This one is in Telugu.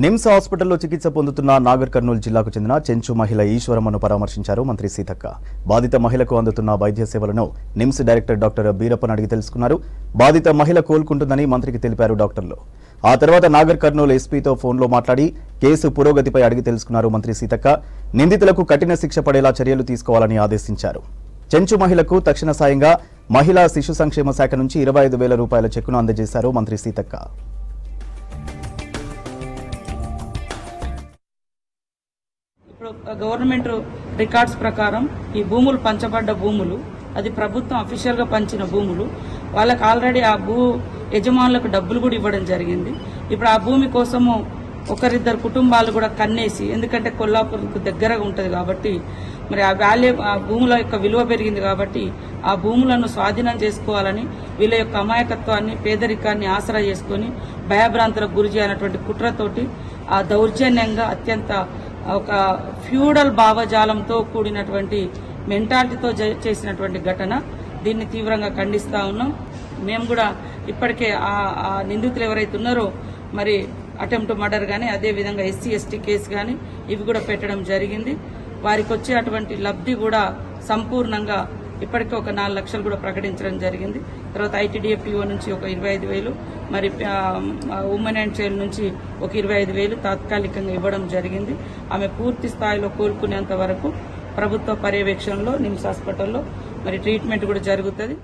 నిమ్స్ హాస్పిటల్లో చికిత్స పొందుతున్న నాగర్ కర్నూలు జిల్లాకు చెందిన చెంచు మహిళ ఈశ్వరమ్మను పరామర్శించారు మంత్రి సీతక్క. బాధిత మహిళకు అందుతున్న వైద్య సేవలను నిమ్స్ డైరెక్టర్ డాక్టర్ బీరప్పన్ అడిగి తెలుసుకున్నారు. బాధిత మహిళ కోలుకుంటుందని మంత్రికి తెలిపారు డాక్టర్లు. ఆ తర్వాత నాగర్ కర్నూలు ఎస్పీతో ఫోన్లో మాట్లాడి కేసు పురోగతిపై అడిగి తెలుసుకున్నారు మంత్రి సీతక్క. నిందితులకు కఠిన శిక్ష పడేలా చర్యలు తీసుకోవాలని ఆదేశించారు. చెంచు మహిళకు తక్షణ సాయంగా మహిళా శిశు సంక్షేమ శాఖ నుంచి 25,000 రూపాయల చెక్కును అందజేశారు మంత్రి సీతక్క. గవర్నమెంట్ రికార్డ్స్ ప్రకారం ఈ భూములు పంచబడ్డ భూములు అది ప్రభుత్వం అఫీషియల్ గా పంచిన భూములు వాళ్ళకి ఆల్రెడీ ఆ భూ యజమానులకు డబ్బులు కూడా ఇవ్వడం జరిగింది. ఇప్పుడు ఆ భూమి కోసము ఒకరిద్దరు కుటుంబాలు కూడా కన్నేసి, ఎందుకంటే కొల్లాపూర్కు దగ్గరగా ఉంటుంది కాబట్టి మరి ఆ ఆ భూముల యొక్క విలువ పెరిగింది కాబట్టి ఆ భూములను స్వాధీనం చేసుకోవాలని వీళ్ళ యొక్క అమాయకత్వాన్ని పేదరికాన్ని ఆసరా చేసుకుని భయభ్రాంతులకు గురి చేయాలన్నటువంటి కుట్రతోటి ఆ దౌర్జన్యంగా అత్యంత ఒక ఫ్యూడల్ భావజాలంతో కూడినటువంటి మెంటాలిటీతో చేసినటువంటి ఘటన. దీన్ని తీవ్రంగా ఖండిస్తా ఉన్నాం. మేము కూడా ఇప్పటికే ఆ నిందితులు ఎవరైతే ఉన్నారో మరి అటెంప్ట్ మర్డర్ కానీ అదేవిధంగా SC ST కేసు కానీ ఇవి కూడా పెట్టడం జరిగింది. వారికి వచ్చేటువంటి లబ్ధి కూడా సంపూర్ణంగా ఇప్పటికే ఒక 4 లక్షలు కూడా ప్రకటించడం జరిగింది. తర్వాత ITDF నుంచి ఒక 25,000, మరి ఉమెన్ అండ్ చైల్డ్ నుంచి ఒక 25,000 తాత్కాలికంగా ఇవ్వడం జరిగింది. ఆమె పూర్తి స్థాయిలో కోలుకునేంత వరకు ప్రభుత్వ పర్యవేక్షణలో నిమ్స్ హాస్పిటల్లో మరి ట్రీట్మెంట్ కూడా జరుగుతుంది.